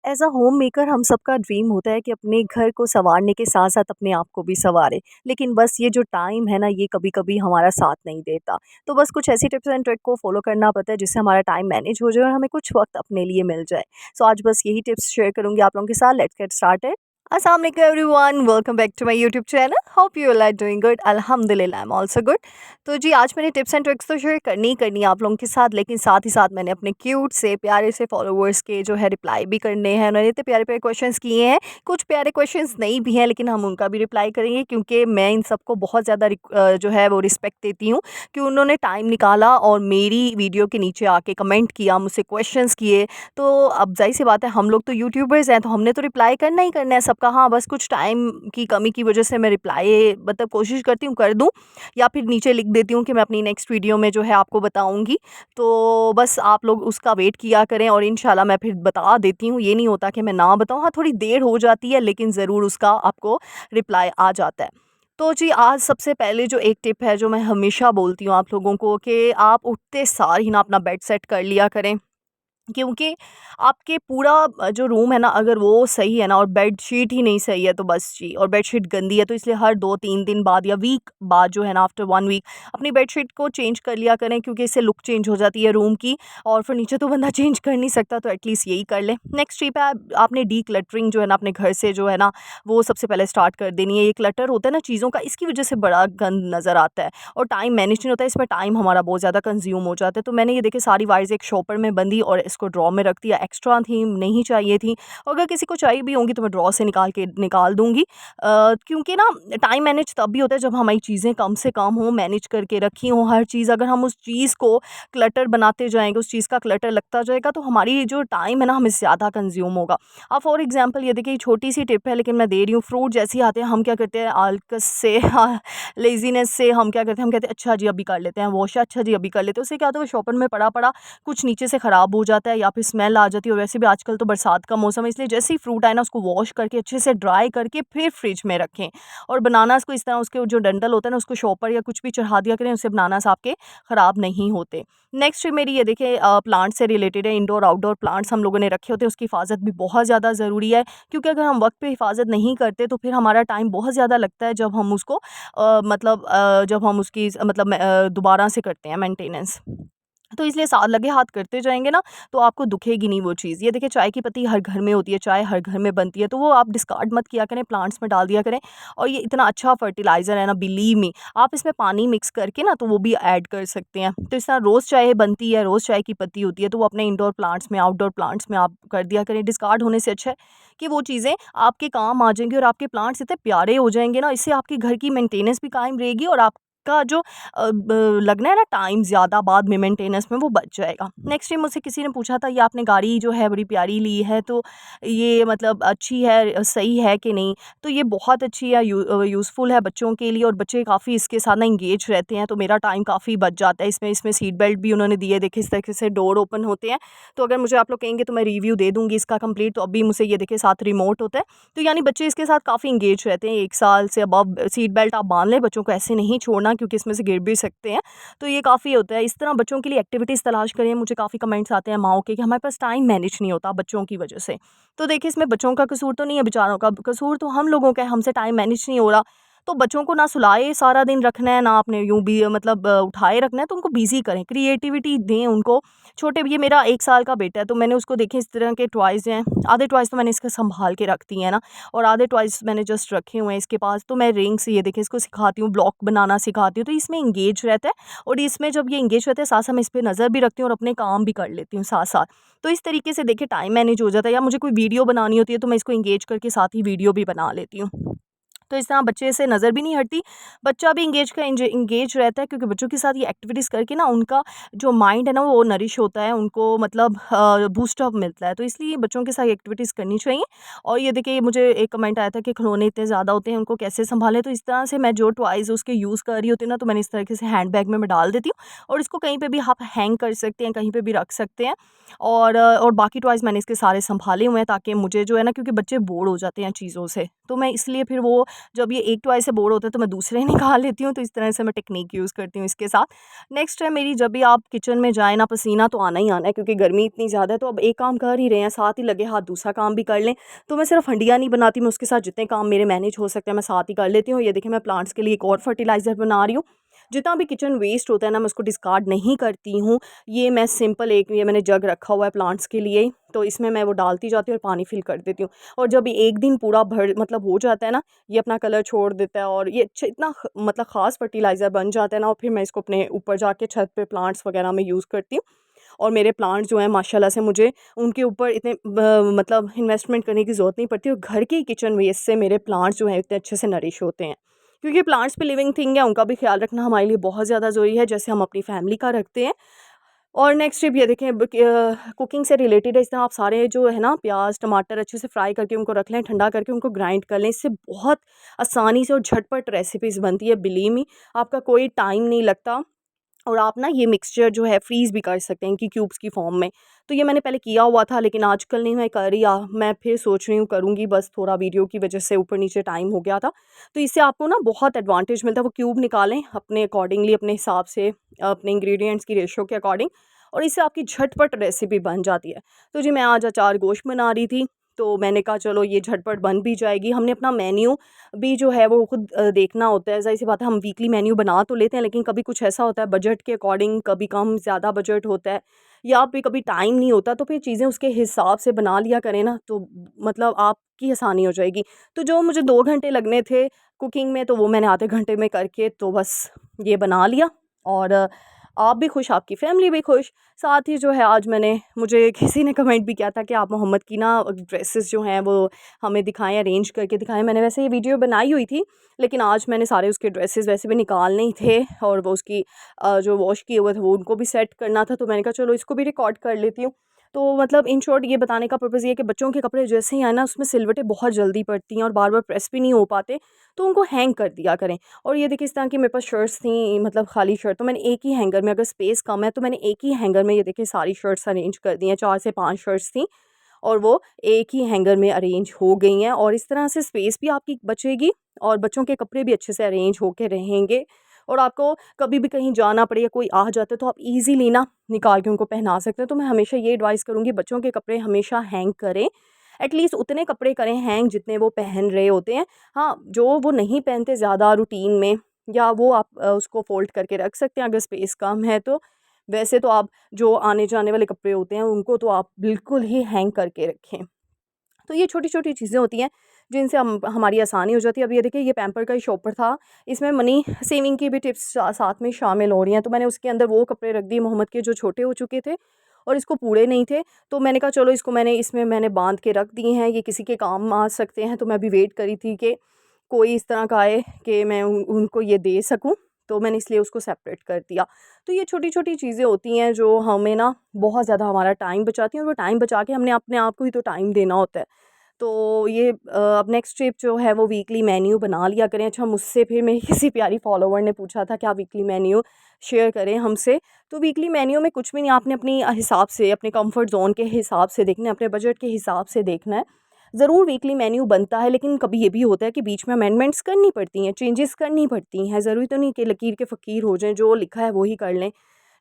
As a home maker हम सबका dream होता है कि अपने घर को सँवारने के साथ-साथ अपने आप को भी सँवारें। लेकिन बस ये जो टाइम है ना, ये कभी-कभी हमारा साथ नहीं देता। तो बस कुछ ऐसी टिप्स एंड ट्रिक को फ़ॉलो करना पड़ता है जिससे हमारा टाइम मैनेज हो जाए और हमें कुछ वक़्त अपने लिए मिल जाए। सो आज बस यही टिप्स शेयर करूँगी आप लोगों के साथ। Let's get started. अस्सलाम वालेकुम everyone, welcome back to my YouTube channel. Hope you all are doing good. अल्हम्दुलिल्लाह आई एम आल्सो गुड। तो जी आज मैंने टिप्स एंड ट्रिक्स तो शेयर करनी ही करनी है आप लोगों के साथ, लेकिन साथ ही साथ मैंने अपने क्यूट से प्यारे से फॉलोवर्स के जो है रिप्लाई भी करने हैं। उन्होंने इतने प्यारे प्यारे क्वेश्चंस किए हैं, कुछ प्यारे क्वेश्चंस नहीं भी हैं लेकिन हम उनका भी रिप्लाई करेंगे क्योंकि मैं इन सबको बहुत ज़्यादा जो है वो रिस्पेक्ट देती हूँ कि उन्होंने टाइम निकाला और मेरी वीडियो के नीचे आके कमेंट किया, मुझसे क्वेश्चंस किए। तो अब ज़ाहिर सी बात है, हम लोग तो यूट्यूबर्स हैं तो हमने तो रिप्लाई करना ही करना है सबका। हाँ, बस कुछ टाइम की कमी की वजह से मैं रिप्लाई मतलब कोशिश करती हूँ कर दूँ, या फिर नीचे लिख देती हूँ कि मैं अपनी नेक्स्ट वीडियो में जो है आपको बताऊँगी। तो बस आप लोग उसका वेट किया करें और इंशाल्लाह मैं फिर बता देती हूँ। ये नहीं होता कि मैं ना बताऊँ, हाँ थोड़ी देर हो जाती है लेकिन ज़रूर उसका आपको रिप्लाई आ जाता है। तो जी आज सबसे पहले जो एक टिप है जो मैं हमेशा बोलती हूँ आप लोगों को, कि आप उठते सार ही ना अपना बेड सेट कर लिया करें। क्योंकि आपके पूरा जो रूम है ना, अगर वो सही है ना और बेडशीट ही नहीं सही है तो बस जी, और बेडशीट गंदी है तो इसलिए हर 2-3 दिन बाद या वीक बाद जो है ना, आफ्टर 1 वीक अपनी बेडशीट को चेंज कर लिया करें, क्योंकि इससे लुक चेंज हो जाती है रूम की। और फर्नीचर तो बंदा चेंज कर नहीं सकता, तो एटलीस्ट यही कर ले। नेक्स्ट टिप है, आपने डीक्लटरिंग जो है ना अपने घर से जो है ना, वो सबसे पहले स्टार्ट कर देनी है। ये क्लटर होता है ना चीज़ों का, इसकी वजह से बड़ा गंद नज़र आता है और टाइम मैनेज नहीं होता है। इसमें टाइम हमारा बहुत ज़्यादा कंज्यूम हो जाता है। तो मैंने ये देखिए सारी वायर्स एक शॉपर में बंदी और इसको ड्रॉ में रख दिया। एक्स्ट्रा थी, नहीं चाहिए थी, और अगर किसी को चाहिए भी होंगी तो मैं ड्रॉ से निकाल दूँगी। क्योंकि ना टाइम मैनेज तब भी होता है जब हमारी चीज़ें कम से कम हों, मैनेज करके रखी हों हर चीज़। अगर हम उस चीज़ को क्लटर बनाते जाएँगे, उस चीज़ का क्लटर लगता जाएगा, तो हमारी जो टाइम है ना हमें ज़्यादा कंज़्यूम होगा। अब फॉर एग्ज़ाम्पल ये देखिए, छोटी-सी टिप है लेकिन मैं दे रही हूँ। फ्रूट जैसे ही आते हैं हम क्या करते हैं, आलकस से लेज़ीनेस से हम क्या करते हैं, हम कहते हैं अच्छा जी अभी कर लेते हैं वॉश, अच्छा जी अभी कर लेते हैं। उससे क्या होता है, वो शॉपर में पड़ा-पड़ा कुछ नीचे से ख़राब हो जाता है या फिर स्मेल आ जाती है। और वैसे भी आजकल तो बरसात का मौसम है, इसलिए जैसे ही फ्रूट आए ना उसको वॉश करके अच्छे से ड्राई करके फिर फ्रिज में रखें। और बनानास को इस तरह, उसके जो डंडल होता है ना, उसको शॉपर या कुछ भी चढ़ा दिया करें, उससे बनानास आपके ख़राब नहीं होते। नेक्स्ट मेरी ये देखिए प्लांट से रिलेटेड है। इंडोर आउटडोर प्लांट्स हम लोगों ने रखे होते हैं, उसकी हिफाजत भी बहुत ज़्यादा ज़रूरी है। क्योंकि अगर हम वक्त पे हिफाजत नहीं करते तो फिर हमारा टाइम बहुत ज़्यादा लगता है जब हम उसको जब हम उसकी दोबारा से करते हैं मेंटेनेंस। तो इसलिए लगे हाथ करते जाएँगे ना, तो आपको दुखेगी नहीं वो चीज़। ये देखिए चाय की पत्ती हर घर में होती है, चाय हर घर में बनती है, तो वो आप डिस्कार्ड मत किया करें, प्लांट्स में डाल दिया करें। और ये इतना अच्छा फर्टिलाइज़र है ना, बिलीव मी। आप इसमें पानी मिक्स करके ना तो वो भी ऐड कर सकते हैं। तो इस तरह रोज़ चाय बनती है, रोज़ चाय की पत्ती होती है, तो वो अपने इंडोर प्लांट्स में, आउटडोर प्लांट्स में आप कर दिया करें। डिस्कार्ड होने से अच्छा है कि वो चीज़ें आपके काम आ जाएँगी और आपके प्लांट्स इतने प्यारे हो जाएँगे ना, इससे आपके घर की मेंटेनेंस भी कायम रहेगी और आपका जो लगना है ना टाइम ज़्यादा बाद में मेंटेनेंस में, वो बच जाएगा। नेक्स्ट टाइम मुझसे किसी ने पूछा था, ये आपने गाड़ी जो है बड़ी प्यारी ली है, तो ये मतलब अच्छी है, सही है कि नहीं? तो ये बहुत अच्छी है, यूज़फुल है बच्चों के लिए, और बच्चे काफ़ी इसके साथ ना एंगेज रहते हैं, तो मेरा टाइम काफ़ी बच जाता है इसमें। इसमें सीट बेल्ट भी उन्होंने दिए, देखिए इस तरीके से डोर ओपन होते हैं। तो अगर मुझे आप लोग कहेंगे तो मैं रिव्यू दे दूँगी इसका कंप्लीट। तो अभी मुझसे ये देखिए साथ रिमोट होता है, तो यानी बच्चे इसके साथ काफ़ी एंगेज रहते हैं। 1 साल से अबव सीट बेल्ट आप बाँध लें, बच्चों को ऐसे नहीं छोड़ना क्योंकि इसमें से गिर भी सकते हैं। तो ये काफ़ी होता है। इस तरह बच्चों के लिए एक्टिविटीज़ तलाश करें। मुझे काफ़ी कमेंट्स आते हैं माँओं के कि हमारे पास टाइम मैनेज नहीं होता बच्चों की वजह से। तो देखिए इसमें बच्चों का कसूर तो नहीं है, बेचारों का कसूर तो हम लोगों का है, हमसे टाइम मैनेज नहीं हो रहा। तो बच्चों को ना सुलाए सारा दिन रखना है, ना आपने यूँ भी उठाए रखना है, तो उनको बिज़ी करें, क्रिएटिविटी दें उनको। छोटे ये मेरा 1 साल का बेटा है, तो मैंने उसको देखे इस तरह के टॉयज़ हैं। आधे टॉयज़ तो मैंने इसका सँभाल के रख दिए हैं ना, और आधे टॉयज़ मैंने जस्ट रखे हुए हैं इसके पास। तो मैं रिंग्स ये देखिए इसको सिखाती हूँ, ब्लॉक बनाना सिखाती हूँ, तो इसमें एंगेज रहता है। और इसमें जब ये एंगेज रहता है, साथ-साथ मैं इस पे नज़र भी रखती हूँ और अपने काम भी कर लेती हूँ साथ-साथ। तो इस तरीके से देखिए टाइम मैनेज हो जाता है। या मुझे कोई वीडियो बनानी होती है तो मैं इसको एंगेज करके साथ ही वीडियो भी बना लेती हूँ। तो इस तरह बच्चे से नज़र भी नहीं हटती, बच्चा भी एंगेज रहता है, क्योंकि बच्चों के साथ ये एक्टिविटीज़ करके ना उनका जो माइंड है ना वो नरिश होता है, उनको बूस्ट अप मिलता है। तो इसलिए बच्चों के साथ एक्टिविटीज़ करनी चाहिए। और ये देखिए मुझे एक कमेंट आया था कि खिलौने इतने ज़्यादा होते हैं, उनको कैसे सँभालें? तो इस तरह से मैं जो टॉयज़ उसके यूज़ कर रही होती हूँ ना, तो मैंने इस तरीके से हैंड बैग में मैं डाल देती हूँ, और इसको कहीं पे भी आप हैंग कर सकते हैं, कहीं पे भी रख सकते हैं। और बाकी टॉयज़ मैंने इसके सारे सँभाले हुए हैं, ताकि मुझे जो है ना, क्योंकि बच्चे बोर हो जाते हैं चीज़ों से, तो मैं इसलिए फिर वो जब ये एक टॉय से बोर होते हैं तो मैं दूसरे निकाल लेती हूँ। तो इस तरह से मैं टेक्निक यूज़ करती हूँ इसके साथ। नेक्स्ट है मेरी, जब भी आप किचन में जाएँ ना, पसीना तो आना ही आना है क्योंकि गर्मी इतनी ज़्यादा है। तो अब एक काम कर ही रहे हैं, साथ ही लगे हाथ दूसरा काम भी कर लें। तो मैं सिर्फ हंडिया नहीं बनाती, मैं उसके साथ जितने काम मेरे मैनेज हो सकते हैं मैं साथ ही कर लेती हूँ। ये देखिए मैं प्लांट्स के लिए एक और फर्टिलाइज़र बना रही हूँ। जितना भी किचन वेस्ट होता है ना, मैं उसको डिस्कार्ड नहीं करती हूँ। ये मैं सिंपल एक ये मैंने जग रखा हुआ है प्लांट्स के लिए, तो इसमें मैं वो डालती जाती हूँ और पानी फिल कर देती हूँ। और जब ये एक दिन पूरा भर मतलब हो जाता है ना, ये अपना कलर छोड़ देता है और ये इतना मतलब ख़ास फर्टिलाइज़र बन जाता है ना, और फिर मैं इसको अपने ऊपर जाके छत पे प्लांट्स वगैरह में यूज़ करती हूँ। और मेरे प्लांट्स जो हैं माशाल्लाह से, मुझे उनके ऊपर इतने मतलब इन्वेस्टमेंट करने की ज़रूरत नहीं पड़ती, और घर के किचन वेस्ट से मेरे प्लांट्स जो हैं इतने अच्छे से नरिश होते हैं। क्योंकि प्लांट्स भी लिविंग थिंग है, उनका भी ख्याल रखना हमारे लिए बहुत ज़्यादा ज़रूरी है, जैसे हम अपनी फैमिली का रखते हैं। और नेक्स्ट टिप ये देखें, कुकिंग से रिलेटेड है। इस तरह आप सारे जो है ना प्याज टमाटर अच्छे से फ्राई करके उनको रख लें, ठंडा करके उनको ग्राइंड कर लें। इससे बहुत आसानी से और झटपट रेसिपीज़ बनती है, बिलीव मी। आपका कोई टाइम नहीं लगता, और आप ना ये मिक्सचर जो है फ्रीज़ भी कर सकते हैं इनकी क्यूब्स की फॉर्म में। तो ये मैंने पहले किया हुआ था, लेकिन आजकल नहीं मैं कर रही, मैं फिर सोच रही हूँ करूँगी, बस थोड़ा वीडियो की वजह से ऊपर नीचे टाइम हो गया था। तो इससे आपको ना बहुत एडवांटेज मिलता है। वो क्यूब निकालें अपने अकॉर्डिंगली, अपने हिसाब से, अपने इंग्रेडिएंट्स की रेशो के अकॉर्डिंग, और इससे आपकी झटपट रेसिपी बन जाती है। तो जी मैं आज अचार गोश्त बना रही थी, तो मैंने कहा चलो ये झटपट बन भी जाएगी। हमने अपना मेन्यू भी जो है वो खुद देखना होता है। ज़ाहिर सी बात है, हम वीकली मेन्यू बना तो लेते हैं, लेकिन कभी कुछ ऐसा होता है बजट के अकॉर्डिंग, कभी कम ज़्यादा बजट होता है, या फिर कभी टाइम नहीं होता, तो फिर चीज़ें उसके हिसाब से बना लिया करें ना, तो मतलब आपकी आसानी हो जाएगी। तो जो मुझे 2 घंटे लगने थे कुकिंग में, तो वो मैंने आधे घंटे में करके तो बस ये बना लिया। और आप भी खुश, आपकी फैमिली भी खुश। साथ ही जो है आज मुझे किसी ने कमेंट भी किया था कि आप मोहम्मद की ना ड्रेसेस जो हैं वो हमें दिखाएं, अरेंज करके दिखाएं। मैंने वैसे ये वीडियो बनाई हुई थी, लेकिन आज मैंने सारे उसके ड्रेसेस वैसे भी निकालने ही थे, और वो उसकी जो वॉश किए हुए थे वो उनको भी सेट करना था, तो मैंने कहा चलो इसको भी रिकॉर्ड कर लेती हूँ। तो मतलब इन शॉर्ट ये बताने का पर्पज़ ये है कि बच्चों के कपड़े जैसे ही आए ना, उसमें सिलवटें बहुत जल्दी पड़ती हैं और बार बार प्रेस भी नहीं हो पाते, तो उनको हैंग कर दिया करें। और ये देखिए इस तरह की मेरे पास शर्ट्स थी, मतलब खाली शर्ट, तो मैंने एक ही हैंगर में, अगर स्पेस कम है तो मैंने एक ही हैंगर में ये देखिए सारी शर्ट्स अरेंज कर दी हैं। 4 से 5 शर्ट्स थी, और वो एक ही हैंगर में अरेंज हो गई हैं, और इस तरह से स्पेस भी आपकी बचेगी और बच्चों के कपड़े भी अच्छे से अरेंज होके रहेंगे। और आपको कभी भी कहीं जाना पड़े या कोई आ जाता है, तो आप ईज़िली ना निकाल के उनको पहना सकते हैं। तो मैं हमेशा ये एडवाइस करूँगी, बच्चों के कपड़े हमेशा हैंग करें। एटलीस्ट उतने कपड़े करें हैंग जितने वो पहन रहे होते हैं। हाँ, जो वो नहीं पहनते ज़्यादा रूटीन में, या वो आप उसको फ़ोल्ड करके रख सकते हैं अगर स्पेस कम है तो। वैसे तो आप जो आने-जाने वाले कपड़े होते हैं उनको तो आप बिल्कुल ही हैंग करके रखें। तो ये छोटी-छोटी चीज़ें होती हैं जिनसे हम हमारी आसानी हो जाती है। अब ये देखिए, ये पैम्पर का ही शॉपर था, इसमें मनी सेविंग की भी टिप्स साथ में शामिल हो रही हैं। तो मैंने उसके अंदर वो कपड़े रख दिए मोहम्मद के जो छोटे हो चुके थे और इसको पूरे नहीं थे, तो मैंने कहा चलो इसको इसमें मैंने बांध के रख दिए हैं, ये किसी के काम आ सकते हैं। तो मैं अभी वेट करी थी कि कोई इस तरह का आए कि मैं उनको ये दे सकूँ, तो मैंने इसलिए उसको सेपरेट कर दिया। तो ये छोटी-छोटी चीज़ें होती हैं जो हमें ना बहुत ज़्यादा हमारा टाइम बचाती हैं, और वो टाइम बचा के हमने अपने आप को ही तो टाइम देना होता है। तो ये अब नेक्स्ट ट्रिप जो है वो वीकली मेन्यू बना लिया करें। अच्छा, मुझसे फिर मेरी किसी प्यारी फॉलोवर ने पूछा था कि आप वीकली मेन्यू शेयर करें हमसे। तो वीकली मेन्यू में कुछ भी नहीं, आपने अपनी हिसाब से, अपने कंफर्ट ज़ोन के हिसाब से देखना है, अपने बजट के हिसाब से देखना है। ज़रूर वीकली मेन्यू बनता है, लेकिन कभी ये भी होता है कि बीच में अमेंडमेंट्स करनी पड़ती हैं, चेंजेस करनी पड़ती हैं। ज़रूरी तो नहीं कि लकीर के फ़कीर हो जाएँ, जो लिखा है वो ही कर लें।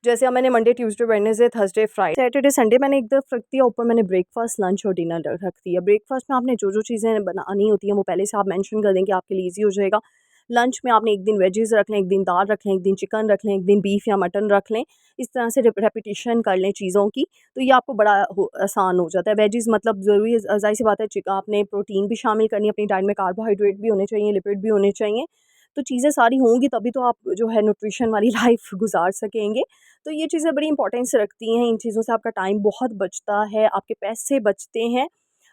जैसे अब मैंने Monday, Tuesday, Wednesday, Thursday, Friday, Saturday, Sunday मैंने एक तरफ रख दिया, ऊपर मैंने ब्रेकफास्ट, लंच और डिनर रख दिया। ब्रेकफास्ट में आपने जो-जो चीज़ें बनानी होती हैं वो पहले से आप मेंशन कर देंगे, आपके लिए ईज़ी हो जाएगा। लंच में आपने एक दिन वेजीज़ रख लें, एक दिन दाल रख लें, एक दिन चिकन रख लें, एक दिन बीफ या मटन रख लें। इस तरह से रेपिटेशन कर लें चीज़ों की, तो ये आपको बड़ा आसान हो जाता है। वेजीज़ मतलब ज़रूरी है, ज़ाहिर-सी बात है, आपने प्रोटीन भी शामिल करनी है अपनी डाइट में, कार्बोहाइड्रेट भी होने चाहिए, लिपिड भी होने चाहिए। तो चीज़ें सारी होंगी तभी तो आप जो है न्यूट्रिशन वाली लाइफ गुजार सकेंगे। तो ये चीज़ें बड़ी इंपॉर्टेंस रखती हैं, इन चीज़ों से आपका टाइम बहुत बचता है, आपके पैसे बचते हैं,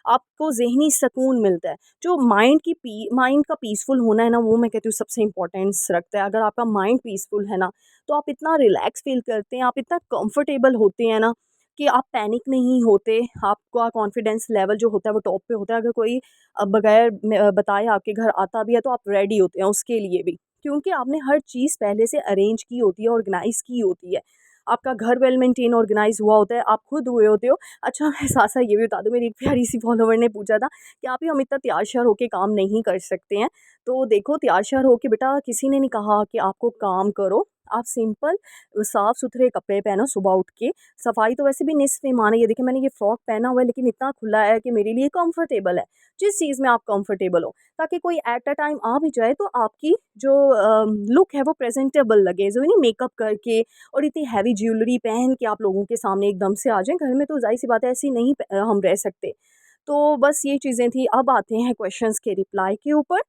आपको ज़हनी सुकून मिलता है। जो माइंड का पीसफुल होना है ना, वो मैं कहती हूँ सबसे इम्पोर्टेंस रखता है। अगर आपका माइंड पीसफुल है ना, तो आप इतना रिलैक्स फ़ील करते हैं, आप इतना कंफर्टेबल होते हैं ना, कि आप पैनिक नहीं होते, आपका कॉन्फिडेंस लेवल जो होता है वो टॉप पे होता है। अगर कोई बगैर बताए आपके घर आता भी है, तो आप रेडी होते हैं उसके लिए भी, क्योंकि आपने हर चीज़ पहले से अरेंज की होती है, ऑर्गेनाइज़ की होती है। आपका घर वेल मेंटेन ऑर्गेनाइज हुआ होता है, आप खुद हुए होते हो। अच्छा मैं साथ साथ ये भी बता दूँ, मेरी एक प्यारी सी फॉलोवर ने पूछा था कि आप ही हम इतना तैयार श्यार होके काम नहीं कर सकते हैं। तो देखो तैयार श्यार होके बेटा किसी ने नहीं कहा कि आपको काम करो, आप सिंपल साफ सुथरे कपड़े पहनो सुबह उठ के। सफाई तो वैसे भी निस्फ़ ईमान है। ये देखिए मैंने ये फ्रॉक पहना हुआ है लेकिन इतना खुला है कि मेरे लिए कंफर्टेबल है। जिस चीज़ में आप कंफर्टेबल हो, ताकि कोई एट अ टाइम आ भी जाए तो आपकी जो लुक है वो प्रेजेंटेबल लगे, जो नहीं मेकअप करके और इतनी हैवी ज्वेलरी पहन के आप लोगों के सामने एकदम से आ जाएं। घर में तो जाहिर सी बात है ऐसी नहीं हम रह सकते। तो बस ये चीज़ें थी। अब आते हैं क्वेश्चंस के रिप्लाई के ऊपर।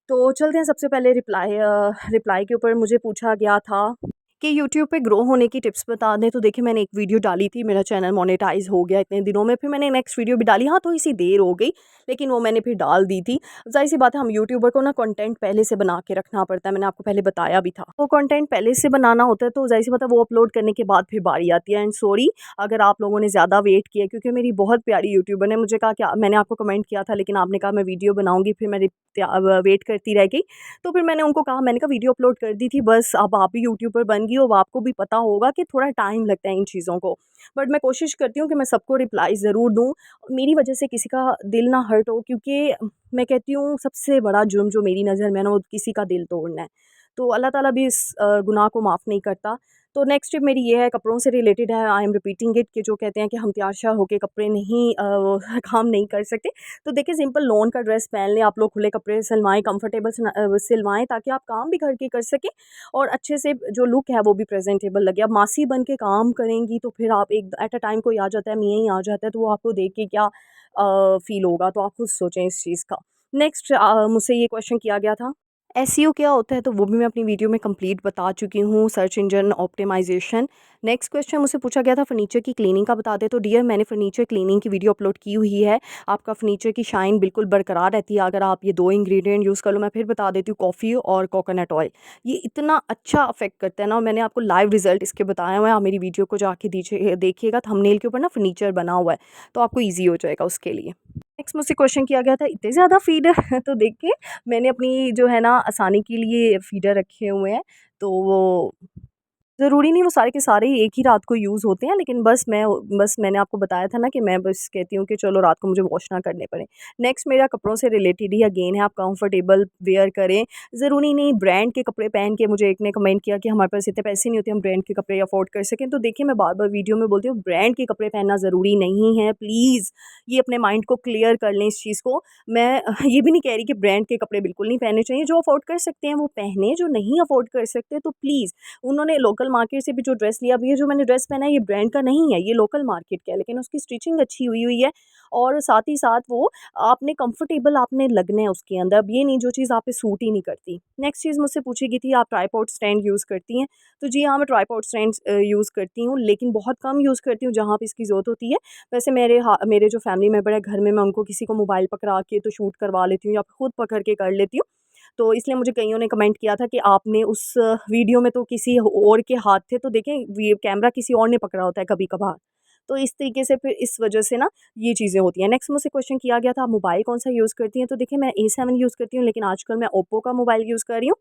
तो चलते हैं सबसे पहले रिप्लाई के ऊपर मुझे पूछा गया था कि यूट्यूब पे ग्रो होने की टिप्स बता दें। तो देखिए मैंने एक वीडियो डाली थी, मेरा चैनल मोनेटाइज़ हो गया इतने दिनों में, फिर मैंने नेक्स्ट वीडियो भी डाली। हाँ, थोड़ी-सी देर हो गई, लेकिन वो मैंने फिर डाल दी थी। ज़ाहिर-सी बात है हम यूट्यूबर को ना कंटेंट पहले से बना के रखना पड़ता है, मैंने आपको पहले बताया भी था। वो कंटेंट पहले से बनाना होता है तो ज़ाहिर-सी बात है वो अपलोड करने के बाद फिर बारी आती है। एंड सॉरी अगर आप लोगों ने ज़्यादा वेट किया, क्योंकि मेरी बहुत प्यारी यूट्यूबर ने मुझे कहा कि मैंने आपको कमेंट किया था लेकिन आपने कहा मैं वीडियो बनाऊँगी, फिर मैं वेट करती रह गई। तो फिर मैंने उनको कहा, मैंने कहा वीडियो अपलोड कर दी थी, बस अब आप भी यूट्यूबर बन गई हो, अब आपको भी पता होगा कि थोड़ा टाइम लगता है इन चीज़ों को। बट मैं कोशिश करती हूँ कि मैं सबको रिप्लाई ज़रूर दूँ, मेरी वजह से किसी का दिल ना हर्ट हो, क्योंकि मैं कहती हूँ सबसे बड़ा जुर्म जो मेरी नज़र में है ना वो किसी का दिल तोड़ना है। तो अल्लाह ताला भी इस गुनाह को माफ़ नहीं करता। तो नेक्स्ट टिप मेरी ये है, कपड़ों से रिलेटेड है। आई एम रिपीटिंग इट कि जो कहते हैं कि हम तैयार-श्यार होके कपड़े नहीं काम नहीं कर सकते। तो देखिए सिंपल लॉन का ड्रेस पहन लें, आप लोग खुले कपड़े सिलवाएँ, कंफर्टेबल सिलवाएँ, ताकि आप काम भी घर के कर सकें और अच्छे से जो लुक है वो भी प्रेजेंटेबल लगे। अब मासी बन के काम करेंगी तो फिर आप एक एट अ टाइम कोई आ जाता है, मियाँ ही आ जाता है, तो वो आपको देख के क्या फ़ील होगा, तो आप खुद सोचें इस चीज़ का। नेक्स्ट मुझसे ये क्वेश्चन किया गया था, एसईओ क्या होता है? तो वो भी मैं अपनी वीडियो में कंप्लीट बता चुकी हूँ, search engine optimization. Next question मुझसे पूछा गया था फर्नीचर की क्लीनिंग का बता दें। तो डियर मैंने फर्नीचर क्लीनिंग की वीडियो अपलोड की हुई है। आपका फर्नीचर की शाइन बिल्कुल बरकरार रहती है अगर आप ये 2 इंग्रीडिएंट यूज़ कर लो। मैं फिर बता देती हूँ, कॉफ़ी और कोकोनट ऑयल। ये इतना अच्छा अफ़ेक्ट करता है ना, मैंने आपको लाइव रिज़ल्ट इसके बताए हुए हैं। आप मेरी वीडियो को जाके दीजिए देखिएगा, थंबनेल के ऊपर ना फर्नीचर बना हुआ है, तो आपको ईज़ी हो जाएगा उसके लिए। नेक्स्ट मुझसे क्वेश्चन किया गया था, इतने ज़्यादा फ़ीडर तो देखिए मैंने अपनी जो है ना आसानी के लिए फ़ीडर रखे हुए हैं, तो वो ज़रूरी नहीं वो सारे के सारे ही एक ही रात को यूज़ होते हैं, लेकिन बस मैंने आपको बताया था ना कि मैं बस कहती हूँ कि चलो रात को मुझे वॉश ना करने पड़े। नेक्स्ट मेरा कपड़ों से रिलेटेड ही अगेन है, आप कंफर्टेबल वेयर करें। ज़रूरी नहीं ब्रांड के कपड़े पहन के, मुझे एक ने कमेंट किया कि हमारे पास इतने पैसे नहीं होते हम ब्रांड के कपड़े अफोर्ड कर सकें। तो देखिए मैं बार-बार वीडियो में बोलती हूँ, ब्रांड के कपड़े पहनना ज़रूरी नहीं है। प्लीज़ ये अपने माइंड को क्लियर कर लें इस चीज़ को। मैं ये भी नहीं कह रही कि ब्रांड के कपड़े बिल्कुल नहीं पहनने चाहिए, जो अफोर्ड कर सकते हैं वो पहने, जो नहीं अफोर्ड कर सकते तो प्लीज़, उन्होंने लोकल मार्केट से भी जो ड्रेस लिया, अब ये जो मैंने ड्रेस पहना है ये ब्रांड का नहीं है, ये लोकल मार्केट का है, लेकिन उसकी स्टिचिंग अच्छी हुई हुई है और साथ ही साथ वो आपने कंफर्टेबल आपने लगना है उसके अंदर। अब ये नहीं जो चीज़ आप पे सूट ही नहीं करती। नेक्स्ट चीज़ मुझसे पूछी गई थी, आप ट्राइपॉड स्टैंड यूज़ करती हैं? तो जी हाँ, मैं ट्राइपॉड स्टैंड यूज़ करती हूँ, लेकिन बहुत कम यूज़ करती हूँ जहाँ पे इसकी ज़रूरत होती है। वैसे मेरे जो फैमिली मेंबर है घर में, मैं उनको किसी को मोबाइल पकड़ा के तो शूट करवा लेती हूँ या खुद पकड़ के कर लेती हूँ। तो इसलिए मुझे कइयों ने कमेंट किया था कि आपने उस वीडियो में तो किसी और के हाथ थे, तो देखें कैमरा किसी और ने पकड़ा होता है कभी-कभार। तो इस तरीके से फिर इस वजह से ना ये चीज़ें होती हैं। नेक्स्ट मुझसे क्वेश्चन किया गया था, आप मोबाइल कौन-सा यूज़ करती हैं? तो देखिए मैं A7 यूज़ करती हूँ, लेकिन आजकल मैं ओप्पो का मोबाइल यूज़ कर रही हूँ।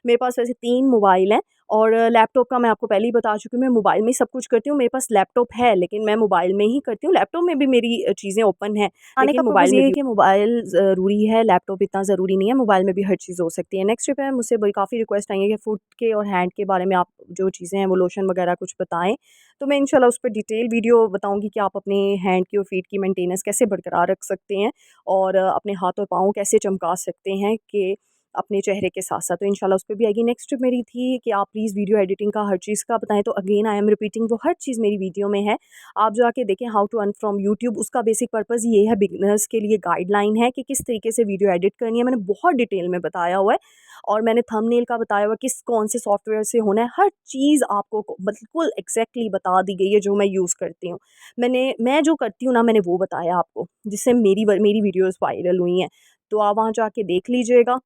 मेरे पास वैसे 3 मोबाइल हैं और लैपटॉप का मैं आपको पहले ही बता चुकी हूँ, मैं मोबाइल में ही सब कुछ करती हूँ। मेरे पास लैपटॉप है, लेकिन मैं मोबाइल में ही करती हूँ। लैपटॉप में भी मेरी चीज़ें ओपन हैं, आने का लेकिन पर्पज़ मोबाइल ये में है भी कि मोबाइल ज़रूरी है, लैपटॉप इतना ज़रूरी नहीं है, मोबाइल में भी हर चीज़ हो सकती है। नेक्स्ट टिप है, मुझसे बड़ी काफ़ी रिक्वेस्ट आई है कि फुट के और हैंड के बारे में आप जो चीज़ें हैं वो लोशन वगैरह कुछ बताएँ। तो मैं इंशाल्लाह उस पे डिटेल वीडियो बताऊँगी कि आप अपने हैंड की और फीट की मेंटेनेंस कैसे बरकरार रख सकते हैं और अपने हाथ और पाँव कैसे चमका सकते हैं कि अपने चेहरे के साथ-साथ, तो इंशाल्लाह उस पे भी आएगी। नेक्स्ट टिप मेरी थी कि आप प्लीज़ वीडियो एडिटिंग का हर चीज़ का बताएँ, तो अगेन आई एम रिपीटिंग वो हर चीज़ मेरी वीडियो में है। आप जाके देखें, how to earn from YouTube, उसका बेसिक पर्पज़ ये है, बिगिनर्स के लिए गाइडलाइन है कि किस तरीके से वीडियो एडिट करनी है। मैंने बहुत डिटेल में बताया हुआ है और मैंने थंबनेल का बताया हुआ है, किस कौन से सॉफ्टवेयर से होना है, हर चीज़ आपको बिल्कुल एग्ज़ैक्टली बता दी गई है जो मैं यूज़ करती हूँ। मैं जो करती हूँ ना मैंने वो बताया आपको, जिससे मेरी वीडियोज़ वायरल हुई हैं। तो आप वहाँ जाके देख लीजिएगा।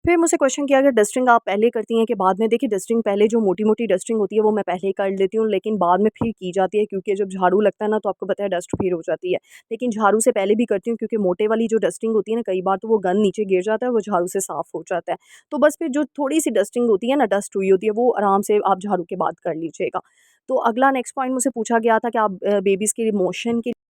फिर मुझसे क्वेश्चन किया गया, डस्टिंग आप पहले करती हैं कि बाद में? देखिए डस्टिंग पहले जो मोटी-मोटी डस्टिंग होती है वो मैं पहले ही कर लेती हूँ, लेकिन बाद में फिर की जाती है, क्योंकि जब झाड़ू लगता है ना तो आपको पता है डस्ट फिर हो जाती है। लेकिन झाड़ू से पहले भी करती हूँ, क्योंकि मोटे वाली जो डस्टिंग होती है ना, कई बार तो वो गंद नीचे गिर जाता है, वो झाड़ू से साफ़ हो जाता है। तो बस फिर जो थोड़ी-सी डस्टिंग होती है ना, डस्ट हुई होती है, वो आराम से आप झाड़ू के बाद कर लीजिएगा। तो अगला नेक्स्ट पॉइंट मुझसे पूछा गया था कि आप बेबीज़ के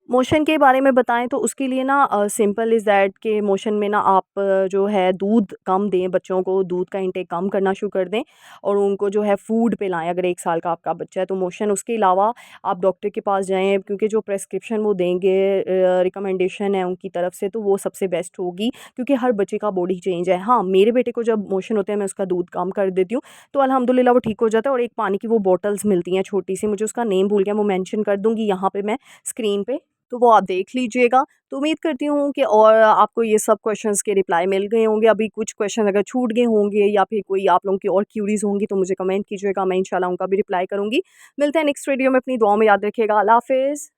मोशन के बारे में बताएँ, तो उसके लिए ना सिंपल इज़ दैट कि मोशन में ना आप जो है दूध कम दें, बच्चों को दूध का इंटेक कम करना शुरू कर दें और उनको जो है फूड पिलाएँ। अगर 1 साल का आपका बच्चा है तो मोशन, उसके अलावा आप डॉक्टर के पास जाएँ, क्योंकि जो प्रिस्क्रिप्शन वो देंगे रिकमेंडेशन है उनकी तरफ से, तो वो सबसे बेस्ट होगी, क्योंकि हर बच्चे का बॉडी चेंज है। हाँ, मेरे बेटे को जब मोशन होते हैं मैं उसका दूध कम कर देती हूँ, तो अल्हम्दुलिल्लाह वो ठीक हो जाता है। और एक पानी की वो बॉटल्स मिलती हैं छोटी-सी, मुझे उसका नेम भूल गया, वो मेंशन कर दूँगी यहाँ पे मैं स्क्रीन पे, तो वो आप देख लीजिएगा। तो उम्मीद करती हूँ कि और आपको ये सब क्वेश्चंस के रिप्लाई मिल गए होंगे। अभी कुछ क्वेश्चन अगर छूट गए होंगे या फिर कोई आप लोगों की और क्यूरीज़ होंगी तो मुझे कमेंट कीजिएगा, मैं इंशाल्लाह उनका भी रिप्लाई करूँगी। मिलते हैं नेक्स्ट वीडियो में, अपनी दुआओं में याद रखिएगा। अल्लाह हाफ़िज़।